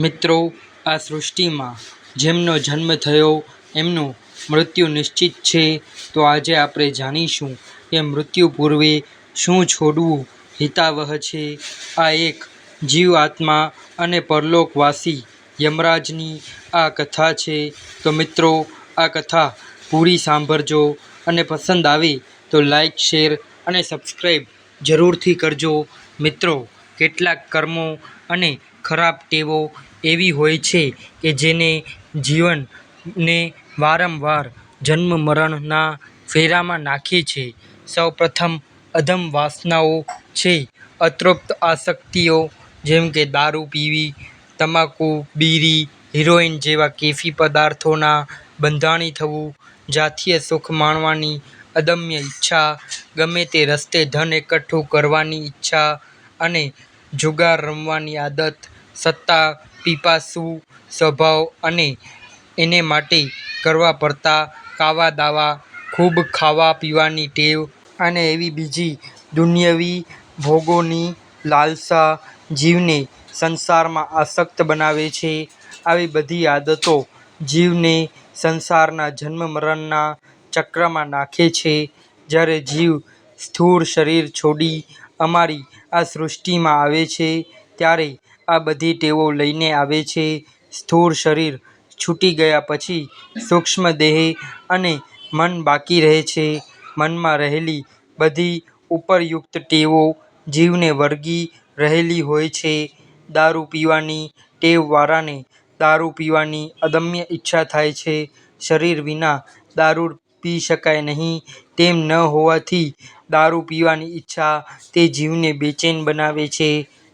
મિત્રો, આ સૃષ્ટિમાં જેમનો જન્મ થયો એમનું મૃત્યુ નિશ્ચિત છે. તો આજે આપણે જાણીશું કે મૃત્યુ પૂર્વે શું છોડવું હિતાવહ છે. આ એક જીવ આત્મા અને પરલોકવાસી યમરાજની આ કથા છે. તો મિત્રો, આ કથા પૂરી સાંભળજો અને પસંદ આવે તો લાઈક, શેર અને સબસ્ક્રાઈબ જરૂરથી કરજો. મિત્રો, કેટલાક કર્મો અને ખરાબ ટેવો એવી હોય છે કે જેને જીવનને વારંવાર જન્મ મરણના ફેરામાં નાખે છે. સૌ પ્રથમ અધમ વાસનાઓ છે. અતૃપ્ત આસક્તિઓ જેમ કે દારૂ પીવી, તમાકુ, બીડી, હિરોઈન જેવા કેફી પદાર્થોના બંધાણી થવું, જાતીય સુખ માણવાની અદમ્ય ઈચ્છા, ગમે તે રસ્તે ધન એકઠું કરવાની ઈચ્છા અને જુગાર રમવાની આદત, સત્તા પીપાસુ સ્વભાવ અને એને માટે કરવા પડતા કાવા દાવા, ખૂબ ખાવા પીવાની ટેવ અને એવી બીજી દુન્યવી ભોગોની લાલસા જીવને સંસારમાં આસક્ત બનાવે છે. આવી બધી આદતો જીવને સંસારના જન્મ મરણના ચક્રમાં નાખે છે. જ્યારે જીવ સ્થૂળ શરીર છોડી અમારી આ સૃષ્ટિમાં આવે છે ત્યારે આ બધી ટેવો લઈને આવે છે. સ્થૂળ શરીર છૂટી ગયા પછી સૂક્ષ્મ દેહ અને મન બાકી રહે છે. મનમાં રહેલી બધી ઉપરયુક્ત ટેવો જીવને વળગી રહેલી હોય છે. દારૂ પીવાની ટેવવાળાને દારૂ પીવાની અદમ્ય ઈચ્છા થાય છે. શરીર વિના દારૂ પી શકાય નહીં તેમ ન હોવાથી દારૂ પીવાની ઈચ્છા તે જીવને બેચેન બનાવે છે.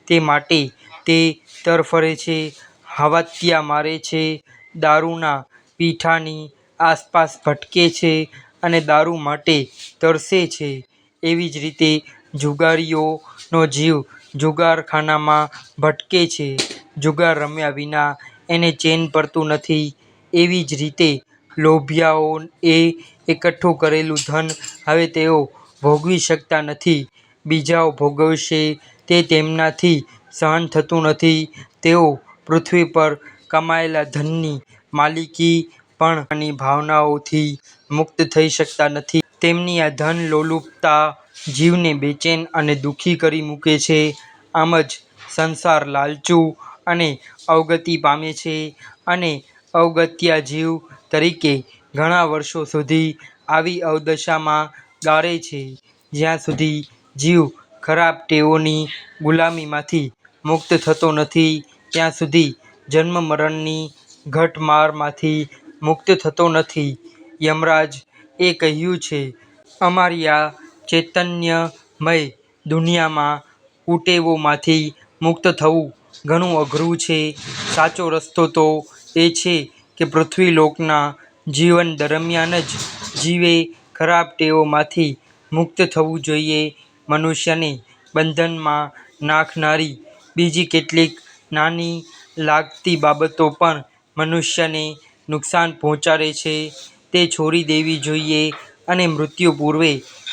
તે માટે તે તરફરે છે, હાવાતિયા મારે છે, દારૂના પીઠાની આસપાસ ભટકે છે અને દારૂ માટે તરસે છે. એવી જ રીતે જુગારીઓનો જીવ જુગારખાનામાં ભટકે છે. જુગાર રમ્યા વિના એને ચેન પડતું નથી. એવી જ રીતે લોભિયાઓએ એકઠું કરેલું ધન હવે તેઓ ભોગવી શકતા નથી. બીજાઓ ભોગવશે તે તેમનાથી સહન થતું નથી. તેઓ પૃથ્વી પર કમાયેલા ધનની માલિકી પણ ની ભાવનાઓથી મુક્ત થઈ શકતા નથી. તેમની આ ધન લોલુપતા જીવને બેચેન અને દુઃખી કરી મૂકે છે. આમ જ સંસાર લાલચુ અને અવગતિ પામે છે અને અવગત્યા જીવ તરીકે ઘણા વર્ષો સુધી આવી અવદશામાં ગાળે છે. જ્યાં સુધી જીવ ખરાબ ટેવોની ગુલામીમાંથી મુક્ત થતો નથી ત્યાં સુધી જન્મ મરણની ઘટમારમાંથી મુક્ત થતો નથી. યમરાજ એ કહ્યું છે, અમારી આ ચૈતન્યમય દુનિયામાં કુટેવોમાંથી મુક્ત થવું ઘણું અઘરું છે. સાચો રસ્તો તો એ છે કે પૃથ્વીલોકના જીવન દરમિયાન જ જીવે ખરાબ ટેવોમાંથી મુક્ત થવું જોઈએ. મનુષ્યને બંધનમાં નાખનારી બીજી કેટલીક નાની લાગતી બાબતો પણ મનુષ્યને નુકસાન પહોંચાડે છે તે છોડી દેવી જોઈએ અને મૃત્યુ પૂર્વે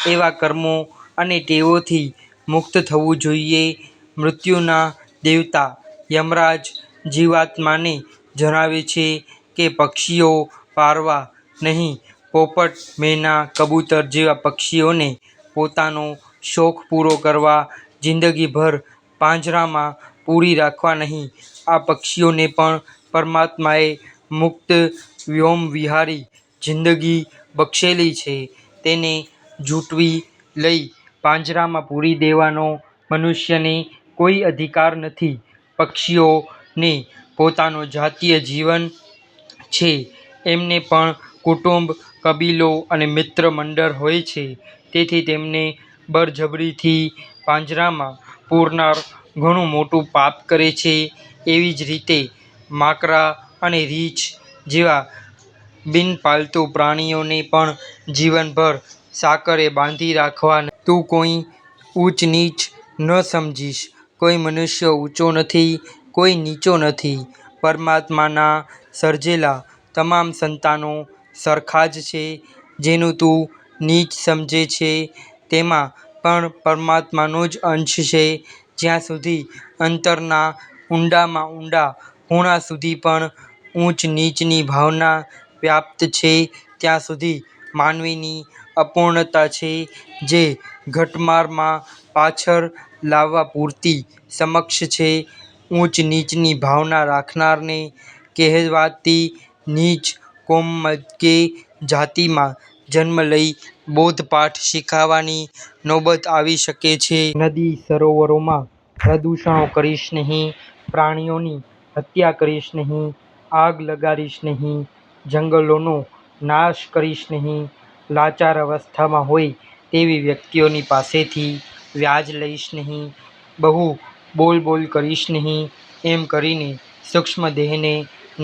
એવા કર્મો અને ટેવોથી મુક્ત થવું જોઈએ. મૃત્યુના દેવતા યમરાજ જીવાત્માને જણાવે છે કે પક્ષીઓ, પારવા નહીં, પોપટ, મેના, કબૂતર જેવા પક્ષીઓને પોતાનો શોખ પૂરો કરવા જિંદગીભર પાંજરામાં પૂરી રાખવા નહીં. આ પક્ષીઓને પણ પરમાત્માએ મુક્ત વ્યોમવિહારી જિંદગી બક્ષેલી છે. તેને ઝૂંટવી લઈ પાંજરામાં પૂરી દેવાનો મનુષ્યને કોઈ અધિકાર નથી. પક્ષીઓને પોતાનું જાતીય જીવન છે. એમને પણ કુટુંબ, કબીલો અને મિત્ર મંડળ હોય છે. તેથી તેમને બળજબરીથી પાંજરામાં પૂરનાર ઘણું મોટું પાપ કરે છે. એવી જ રીતે માકડા અને રીંછ જેવા બિનપાલતુ પ્રાણીઓને પણ જીવનભર સાકળે બાંધી રાખવા નહીં. તું કોઈ ઊંચ નીચ ન સમજીશ. કોઈ મનુષ્ય ઊંચો નથી, કોઈ નીચો નથી. પરમાત્માના સર્જેલા તમામ સંતાનો સરખા જ છે. જેનું તું નીચ સમજે છે તેમાં પણ પરમાત્માનો જ અંશ છે. જ્યાં સુધી અંતરના ઊંડામાં ઊંડા ખૂણા સુધી પણ ઊંચ નીચની ભાવના વ્યાપ્ત છે. ત્યાં સુધી માનવીની અપૂર્ણતા છે, જે ઘટમાળમાં પાછળ લાવવા પૂરતી સક્ષમ છે. ઊંચ નીચની ભાવના રાખનારને કહેવાતી નીચ કોમ કે જાતિમાં જન્મ લઈ બોધપાઠ શીખવાની નોબત આવી શકે છે. નદી સરોવરોમાં પ્રદૂષણો કરીશ નહીં, પ્રાણીઓની હત્યા કરીશ નહીં, આગ લગાડીશ નહીં, જંગલોનો નાશ કરીશ નહીં, લાચાર અવસ્થામાં હોય તેવી વ્યક્તિઓની પાસેથી વ્યાજ લઈશ નહીં, બહુ બોલ કરીશ નહીં, એમ કરીને સૂક્ષ્મ દેહને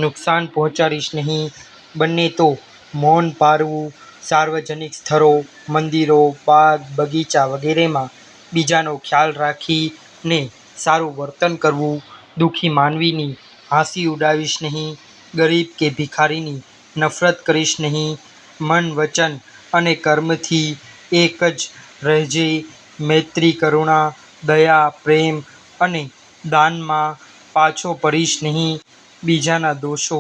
નુકસાન પહોંચાડીશ નહીં. બને તો મૌન પાળવું, સાર્વજનિક સ્થળો, મંદિરો, બાગ બગીચા વગેરેમાં બીજાનો ખ્યાલ રાખીને સારું વર્તન કરવું. દુઃખી માનવીની હાંસી ઉડાવીશ નહીં, ગરીબ કે ભિખારીની નફરત કરીશ નહીં. મન, વચન અને કર્મથી એક જ રહેજે. મૈત્રી, કરુણા, દયા, પ્રેમ અને દાનમાં પાછો પડીશ નહીં. બીજાના દોષો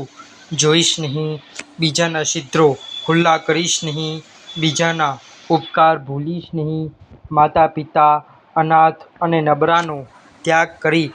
જોઈશ નહીં, બીજાના છિદ્રો ખુલ્લા કરીશ નહીં, બીજાના ઉપકાર ભૂલીશ નહીં, માતા પિતા, અનાથ અને નબળાનો ત્યાગ કરી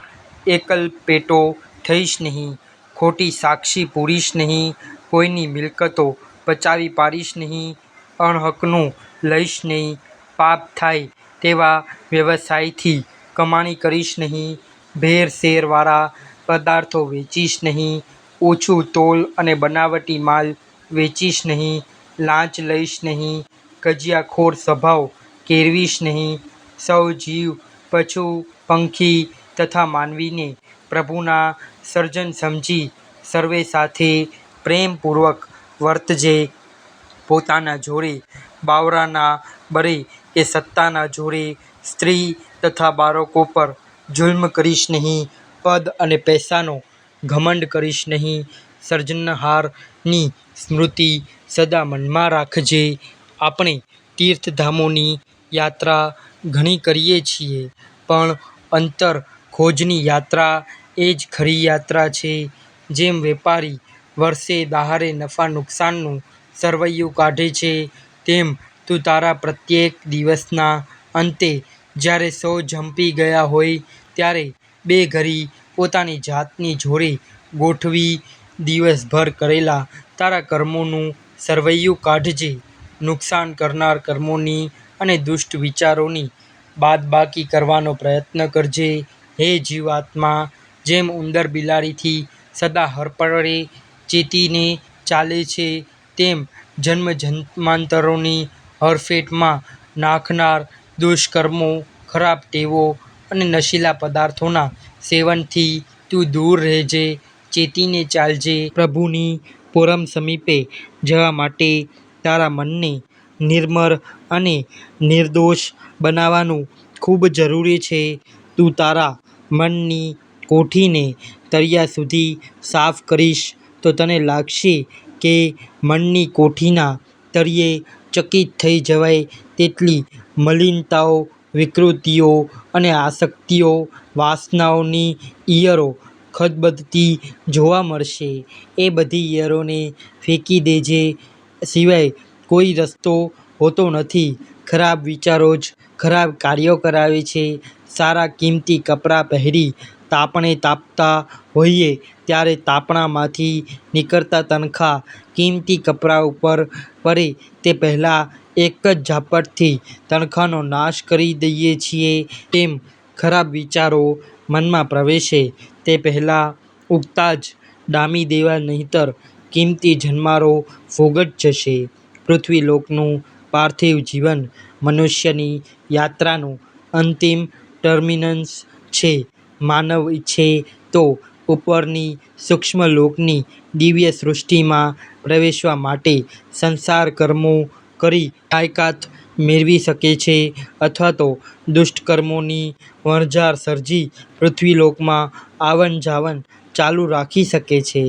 એકલપેટો થઈશ નહીં, ખોટી સાક્ષી પૂરીશ નહીં, કોઈની મિલકતો પચાવી પાડીશ નહીં, અણહકનું લઈશ નહીં, પાપ થાય તેવા વ્યવસાયથી કમાણી કરીશ નહીં, ભેળસેળવાળા પદાર્થો વેચીશ નહીં, ઓછું તોલ અને બનાવટી માલ વેચીશ નહીં, લાંચ લઈશ નહીં, કજિયાખોર સ્વભાવ કેળવીશ નહીં. સૌ જીવ, પશુ, પંખી તથા માનવીને પ્રભુના સર્જન સમજી સર્વે સાથે પ્રેમપૂર્વક વર્તજે. પોતાના જોરે, બાવરાના બળે કે સત્તાના જોરે સ્ત્રી તથા બાળકો પર જુલ્મ કરીશ નહીં. પદ અને પૈસાનો ઘમંડ કરીશ નહીં. સર્જનહારની સ્મૃતિ સદા મનમાં રાખજે. આપણે તીર્થધામોની યાત્રા ઘણી કરીએ છીએ, પણ અંતર ખોજની યાત્રા એ જ ખરી યાત્રા છે. જેમ વેપારી વર્ષે દહાડે નફા નુકસાનનું સરવૈયું કાઢે છે, તેમ તું તારા પ્રત્યેક દિવસના અંતે જ્યારે સૌ જંપી ગયા હોય ત્યારે બે ઘડી પોતાની જાતની જોડે ગોઠવી દિવસભર કરેલા તારા કર્મોનું સરવૈયું કાઢજે. નુકસાન કરનાર કર્મોની અને દુષ્ટ વિચારોની બાદબાકી કરવાનો પ્રયત્ન કરજે. હે જીવાત્મા, જેમ ઉંદર બિલાડીથી સદા હરપળે ચેતીને ચાલે છે, તેમ જન્મ જન્માંતરોની હરફેટમાં નાખનાર દુષ્કર્મો, ખરાબ ટેવો અને નશીલા પદાર્થોના સેવનથી તું દૂર રહેજે. ચેતીને ચાલજે. પ્રભુની પરમ સમીપે જવા માટે તારા મનને નિર્મળ અને નિર્દોષ બનાવવાનું ખૂબ જરૂરી છે. તું તારા મનની કોઠીને તળિયા સુધી સાફ કરીશ તો તને લાગશે કે મનની કોઠીના તળિયે ચકિત થઈ જવાય તેટલી મલિનતાઓ, વિકૃતિઓ અને આસક્તિઓ, વાસનાઓની ઈયળો ખદબદતી જોવા મળશે. એ બધી ઈયળોને ફેંકી દેજે, સિવાય કોઈ રસ્તો હોતો નથી. ખરાબ વિચારો જ ખરાબ કાર્યો કરાવે છે. સારા કિંમતી કપડાં પહેરી તાપણે તાપતા હોઈએ ત્યારે તાપણામાંથી નીકળતા તણખા કિંમતી કપડાં ઉપર પડે તે પહેલાં એક જ ઝાપટથી તણખાનો નાશ કરી દઈએ છીએ. તેમ ખરાબ વિચારો મનમાં પ્રવેશે તે પહેલાં ઉગતા જ ડામી દેવા, નહીંતર કિંમતી જન્મારો ફોગટ જશે. પૃથ્વીલોકનું પાર્થિવ જીવન મનુષ્યની યાત્રાનું અંતિમ ટર્મિનસ છે. માનવ ઈચ્છે તો ઉપરની સૂક્ષ્મલોકની દિવ્ય સૃષ્ટિમાં પ્રવેશવા માટે સંસાર કર્મો કરી લાયકાત મેળવી શકે છે, અથવા તો દુષ્કર્મોની વણઝાર સર્જી પૃથ્વીલોકમાં આવન જાવન ચાલુ રાખી શકે છે.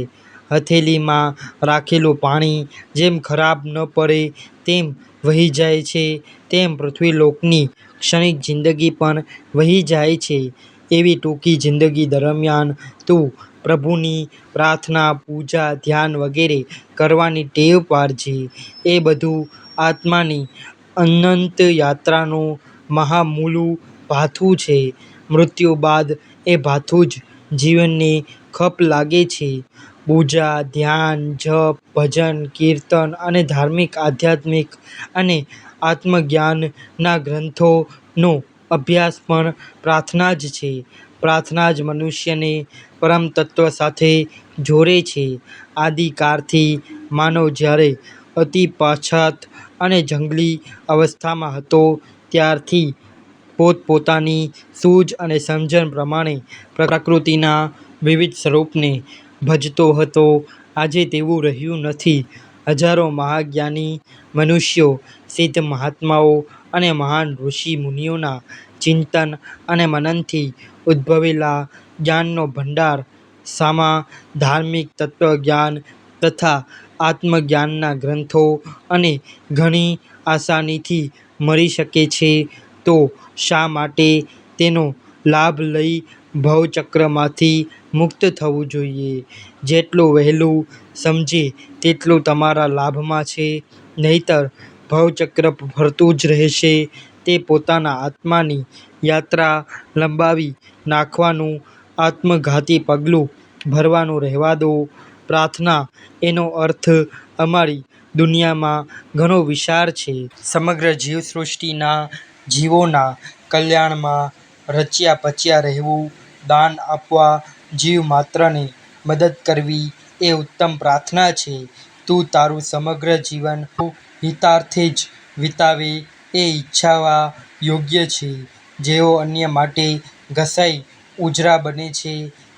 હથેળીમાં રાખેલું પાણી જેમ ખરાબ ન પડે તેમ વહી જાય છે, તેમ પૃથ્વીલોકની ક્ષણિક જિંદગી પણ વહી જાય છે. એવી ટૂંકી જિંદગી દરમિયાન તું પ્રભુની પ્રાર્થના, પૂજા, ધ્યાન વગેરે કરવાની ટેવ પાડજે. એ બધું આત્માની અનંત યાત્રાનું મહામૂલું ભાથું છે. મૃત્યુ બાદ એ ભાથું જ જીવનને ખપ લાગે છે. પૂજા, ધ્યાન, જપ, ભજન, કીર્તન અને ધાર્મિક, આધ્યાત્મિક અને આત્મજ્ઞાનના ગ્રંથોનો અભ્યાસ પણ પ્રાર્થના જ છે. પ્રાર્થના જ મનુષ્યને પરમતત્વ સાથે જોડે છે. આદિકાળથી માનવ જ્યારે અતિ પછાત અને જંગલી અવસ્થામાં હતો ત્યારથી પોતપોતાની સૂઝ અને સમજણ પ્રમાણે પ્રકૃતિના વિવિધ સ્વરૂપને ભજતો હતો. આજે તેવું રહ્યું નથી. હજારો મહાજ્ઞાની મનુષ્યો, સિદ્ધ મહાત્માઓ અને મહાન ઋષિ મુનિઓના ચિંતન અને મનનથી ઉદ્ભવેલા જ્ઞાનનો ભંડાર સામા ધાર્મિક, તત્વજ્ઞાન તથા આત્મજ્ઞાનના ગ્રંથો અને ઘણી આસાનીથી મળી શકે છે. તો શા માટે તેનો લાભ લઈ ભવચક્રમાંથી મુક્ત થવું જોઈએ? જેટલું વહેલું સમજે તેટલું તમારા લાભમાં છે. નહીંતર ભવચક્ર ફરતું જ રહેશે. તે પોતાના આત્માની યાત્રા લંબાવી નાખવાનું આત્મઘાતી પગલું ભરવાનું રહેવા દો. પ્રાર્થના એનો અર્થ અમારી દુનિયામાં ઘણો વિશાળ છે. સમગ્ર જીવસૃષ્ટિના જીવોના કલ્યાણમાં રચ્યા પચ્યા રહેવું, દાન આપવા, જીવમાત્રને મદદ કરવી એ ઉત્તમ પ્રાર્થના છે. તું તારું સમગ્ર જીવન હિતાર્થે જ વિતાવે એ ઈચ્છવા યોગ્ય છે. જેઓ અન્ય માટે ઘસાઈ ઉજરા બને છે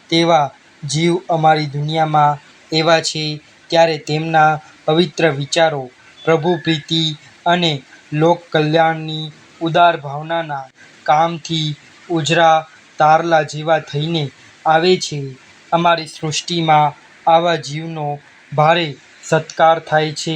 તેવા જીવ અમારી દુનિયામાં એવા છે. ત્યારે તેમના પવિત્ર વિચારો, પ્રભુપ્રીતિ અને લોકકલ્યાણની ઉદાર ભાવનાના કામથી ઉજરા તારલા જેવા થઈને આવે છે. અમારી સૃષ્ટિમાં આવા જીવનો ભારે સત્કાર થાય છે.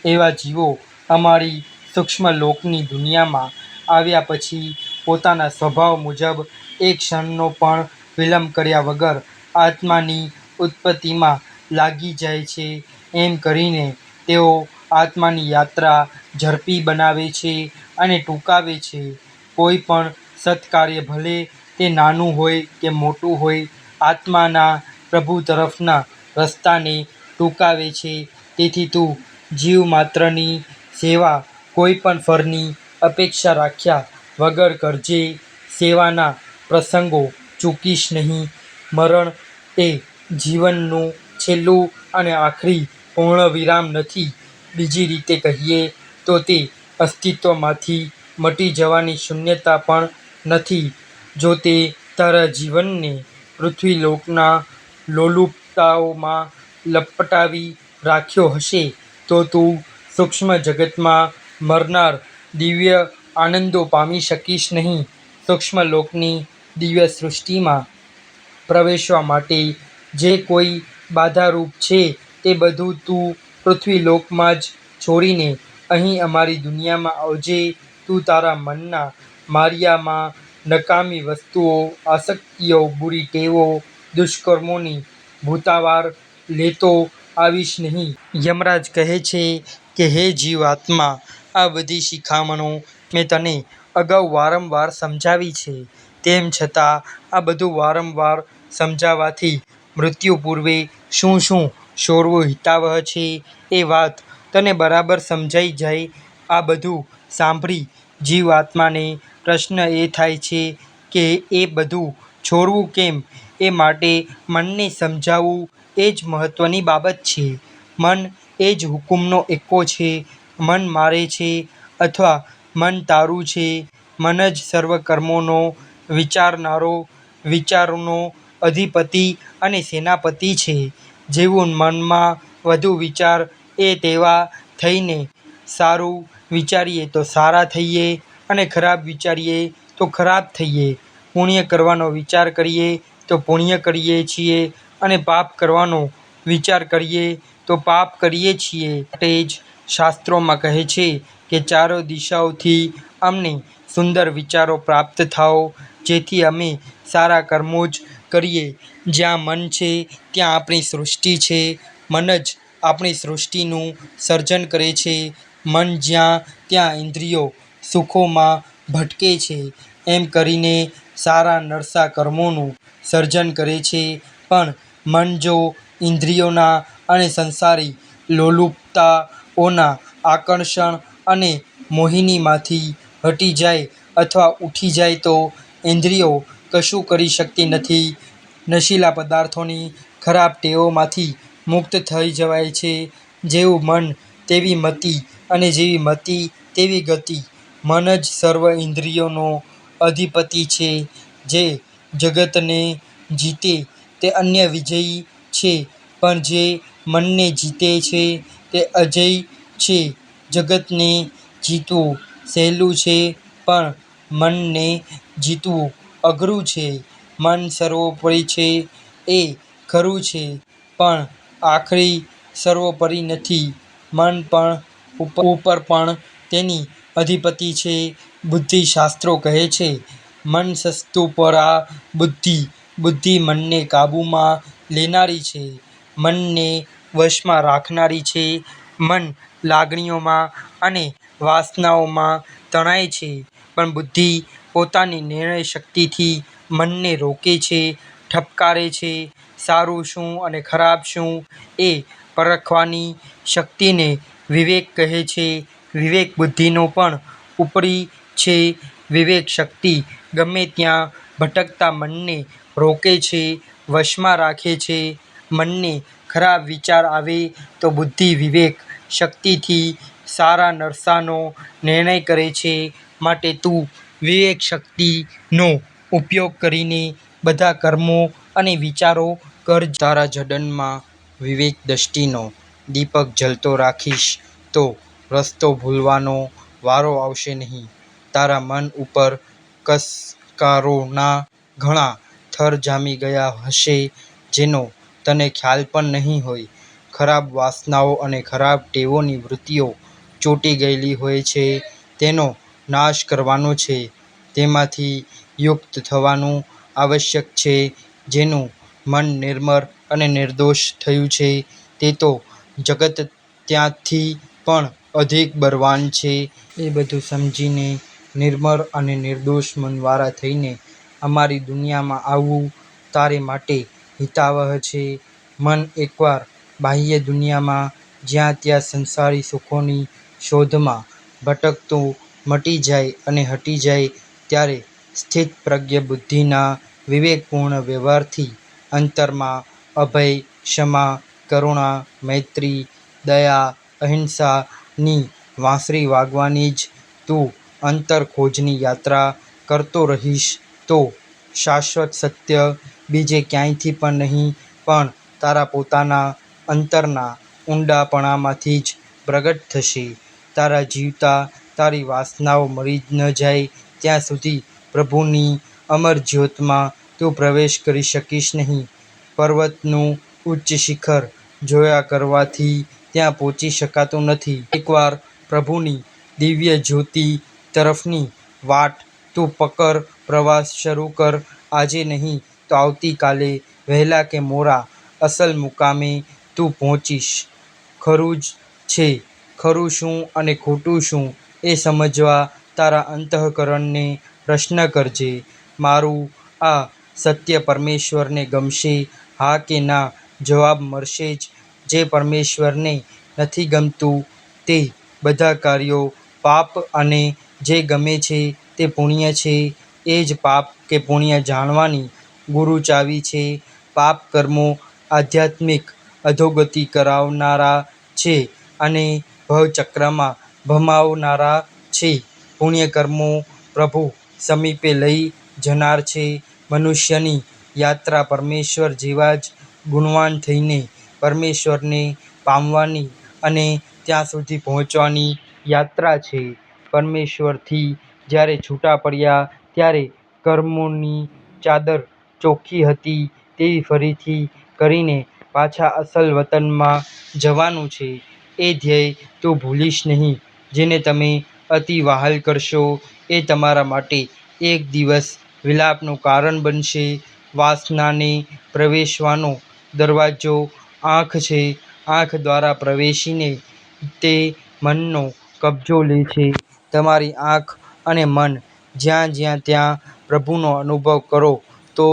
એવા જીવો અમારી સૂક્ષ્મલોકની દુનિયામાં આવ્યા પછી પોતાના સ્વભાવ મુજબ એક ક્ષણનો પણ વિલંબ કર્યા વગર આત્માની ઉત્પત્તિમાં લાગી જાય છે. એમ કરીને તેઓ આત્માની યાત્રા ઝડપી બનાવે છે અને ટૂંકાવે છે. કોઈ પણ સત્કાર્ય ભલે તે નાનું હોય કે મોટું હોય, આત્માના પ્રભુ તરફના રસ્તાને ટૂંકાવે છે. તેથી તું જીવમાત્રની સેવા કોઈ પણ ફળની અપેક્ષા રાખ્યા વગર કરજે. સેવાના પ્રસંગો ચૂકીશ નહીં. મરણ એ જીવનનું છેલ્લું અને આખરી પૂર્ણવિરામ નથી. બીજી રીતે કહીએ તો તે અસ્તિત્વમાંથી મટી જવાની શૂન્યતા પણ નથી. જો તે તારા જીવનને પૃથ્વીલોકના લોલુપતાઓમાં લપટાવી રાખ્યો હશે તો તું સૂક્ષ્મ જગતમાં મળનાર દિવ્ય આનંદો પામી શકીશ નહીં. સૂક્ષ્મલોકની દિવ્ય સૃષ્ટિમાં પ્રવેશવા માટે જે કોઈ બાધારૂપ છે તે બધું તું પૃથ્વીલોકમાં જ છોડીને અહીં અમારી દુનિયામાં આવજે. તું તારા મનના માળિયામાં નકામી વસ્તુઓ, આસક્તિઓ, બુરી ટેવો, દુષ્કર્મોની ભૂતાવાર લેતો આવીશ નહીં. યમરાજ કહે છે કે હે જીવાત્મા, આ બધી શિખામણો મેં તને અગાઉ વારંવાર સમજાવી છે. તેમ છતાં આ બધું વારંવાર સમજાવવાથી મૃત્યુ પૂર્વે શું શું છોડવું હિતાવહ છે એ વાત તને બરાબર સમજાઈ જાય. આ બધું સાંભળી જીવાત્માને પ્રશ્ન એ થાય છે કે એ બધું છોડવું કેમ? એ માટે મનને સમજાવવું એ જ મહત્વની બાબત છે. મન એ જ હુકમનો એક્કો છે. મન મારે છે અથવા મન તારું છે? મન જ સર્વ કર્મોનો વિચારનારો, વિચારોનો અધિપતિ અને સેનાપતિ છે. જેવું મનમાં વધુ વિચાર એ તેવા થઈને સારું વિચારીએ તો સારા થઈએ અને ખરાબ વિચારીએ તો ખરાબ થઈએ. પુણ્ય કરવાનો વિચાર કરીએ તો પુણ્ય કરીએ છીએ અને પાપ કરવાનો વિચાર કરીએ તો પાપ કરીએ છીએ. માટે જ શાસ્ત્રોમાં કહે છે કે ચારો દિશાઓથી અમને સુંદર વિચારો પ્રાપ્ત થાઓ જેથી અમે સારા કર્મો જ કરીએ. જ્યાં મન છે ત્યાં આપણી સૃષ્ટિ છે. મન જ આપણી સૃષ્ટિનું સર્જન કરે છે. મન જ્યાં ત્યાં ઇન્દ્રિયો સુખોમાં ભટકે છે. એમ કરીને સારા નરસા કર્મોનું સર્જન કરે છે. પણ મન જો ઇન્દ્રિયોના અને સંસારી લોલુપતાઓના આકર્ષણ અને મોહિનીમાંથી હટી જાય અથવા ઉઠી જાય તો ઇન્દ્રિયો કશું કરી શકતી નથી. નશીલા પદાર્થોની ખરાબ ટેવોમાંથી મુક્ત થઈ જવાય છે. જેવું મન તેવી મતિ અને જેવી મતિ તેવી ગતિ. મન જ સર્વ ઇન્દ્રિયોનો અધિપતિ છે. જે જગતને જીતે તે અન્ય વિજયી છે, પણ જે મનને જીતે છે તે અજેય છે. જગતને જીતવું સહેલું છે, પણ મનને જીતવું અઘરું છે. મન સર્વોપરી છે એ ખરું છે, પણ આખરી સર્વોપરી નથી. મન પણ ઉપર પણ તેની અધિપતિ છે. બુદ્ધિશાસ્ત્રો કહે છે, મન સસ્તું પરા બુદ્ધિ. બુદ્ધિ મનને કાબૂમાં લેનારી છે, મનને વશમાં રાખનારી છે. મન લાગણીઓમાં અને વાસનાઓમાં તણાય છે, પણ બુદ્ધિ પોતાની નિર્ણય શક્તિથી મનને રોકે છે, ઠપકારે છે. સારું શું અને ખરાબ શું એ પરખવાની શક્તિને વિવેક કહે છે. વિવેક બુદ્ધિનો પણ ઉપરી છે. વિવેક શક્તિ ગમે ત્યાં ભટકતા મનને રોકે છે, વશમાં રાખે છે. મનને ખરાબ વિચાર આવે તો બુદ્ધિ વિવેક શક્તિથી સારા નરસાનો નિર્ણય કરે છે. માટે તું વિવેક શક્તિનો ઉપયોગ કરીને બધા કર્મો અને વિચારો કરજે. તારા જડનમાં વિવેક દૃષ્ટિનો દીપક જલતો રાખીશ તો રસ્તો ભૂલવાનો વારો આવશે નહીં. તારા મન ઉપર કશંકાઓના ઘણા થર જામી ગયા હશે, જેનો તને ખ્યાલ પણ નહીં હોય. ખરાબ વાસનાઓ અને ખરાબ ટેવોની વૃત્તિઓ ચોંટી ગયેલી હોય છે. તેનો નાશ કરવાનો છે. તેમાંથી યુક્ત થવાનું આવશ્યક છે. જેનું મન નિર્મળ અને નિર્દોષ થયું છે તે તો જગત ત્યાંથી પણ અધિક બળવાન છે. એ બધું સમજીને નિર્મળ અને નિર્દોષ મનવાળા થઈને અમારી દુનિયામાં આવવું તારે માટે હિતાવહ છે. મન એકવાર બાહ્ય દુનિયામાં જ્યાં ત્યાં સંસારી સુખોની શોધમાં ભટકતું મટી જાય અને હટી જાય ત્યારે સ્થિતપ્રજ્ઞ બુદ્ધિના વિવેકપૂર્ણ વ્યવહારથી અંતરમાં અભય, ક્ષમા, કરુણા, મૈત્રી, દયા, અહિંસાની વાંસળી વાગવાની જ તું અંતર ખોજની યાત્રા કરતો રહીશ તો શાશ્વત સત્ય બીજે ક્યાંયથી પણ નહીં, પણ તારા પોતાના અંતરના ઊંડાપણામાંથી જ પ્રગટ થશે. તારા જીવતા તારી વાસનાઓ મરી ન જાય ત્યાં સુધી પ્રભુની અમર જ્યોતમાં તું પ્રવેશ કરી શકીશ નહીં. પર્વતનું ઉચ્ચ શિખર જોયા કરવાથી ત્યાં પહોંચી શકાતું નથી. એકવાર પ્રભુની દિવ્ય જ્યોતિ તરફની વાટ તું પકડ. પ્રવાસ શરૂ કર. આજે નહીં તો આવતીકાલે વહેલા કે મોડા અસલ મુકામે તું પહોંચીશ. ખરું જ છે. ખરું શું અને ખોટું શું એ સમજવા તારા અંતઃકરણને પ્રશ્ન કરજે. મારું આ સત્ય પરમેશ્વરને ગમશે? હા કે ના જવાબ મળશે જ. જે પરમેશ્વરને નથી ગમતું તે બધા કાર્યો પાપ અને જે ગમે છે તે પુણ્ય છે. એ જ પાપ કે પુણ્ય જાણવાની ગુરુ ચાવી છે. પાપ કર્મો આધ્યાત્મિક અધોગતિ કરાવનારા છે અને ભવચક્રમાં ભમાવનારા છે. પુણ્ય કર્મો પ્રભુ સમીપે લઈ જનાર છે. મનુષ્યની યાત્રા પરમેશ્વર જેવા જ ગુણવાન થઈને પરમેશ્વરને પામવાની અને ત્યાં સુધી પહોંચવાની યાત્રા છે. પરમેશ્વરથી જ્યારે છૂટા પડ્યા ત્યારે કર્મોની ચાદર ચોખ્ખી હતી તેવી ફરીથી કરીને પાછા અસલ વતનમાં જવાનું છે. એ ધ્યેય તું ભૂલીશ નહીં. જેને તમે અતિ વહાલ કરશો એ તમારા માટે એક દિવસ વિલાપનું કારણ બનશે. વાસનાને પ્રવેશવાનો દરવાજો આંખ છે. આંખ દ્વારા પ્રવેશીને તે મનનો કબજો લે છે. તમારી આંખ અને મન જ્યાં ત્યાં પ્રભુનો અનુભવ કરો તો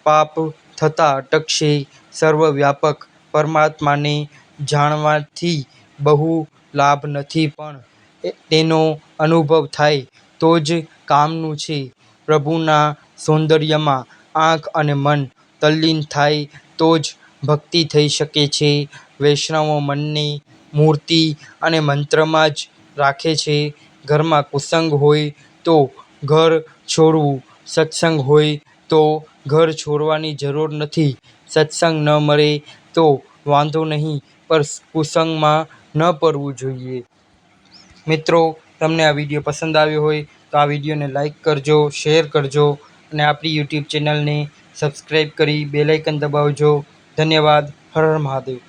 પાપ થતાં અટકશે. સર્વવ્યાપક પરમાત્માને જાણવાથી બહુ લાભ નથી, પણ તેનો અનુભવ થાય તો જ કામનું છે. પ્રભુના સૌંદર્યમાં આંખ અને મન તલ્લીન થાય તો જ ભક્તિ થઈ શકે છે. વૈષ્ણવો મનને મૂર્તિ અને મંત્રમાં જ રાખે છે. ઘરમાં કુસંગ હોય તો ઘર છોડવું, સત્સંગ હોય તો ઘર છોડવાની જરૂર નથી. સત્સંગ ન મળે તો વાંધો નહીં, પણ કુસંગમાં ન પડવું જોઈએ. મિત્રો, તમને આ વિડીયો પસંદ આવ્યો હોય તો આ વિડીયોને લાઈક કરજો, શેર કરજો અને આપણી યુટ્યુબ ચેનલને સબસ્ક્રાઈબ કરી બેલ આઇકન દબાવજો. ધન્યવાદ. હર હર મહાદેવ.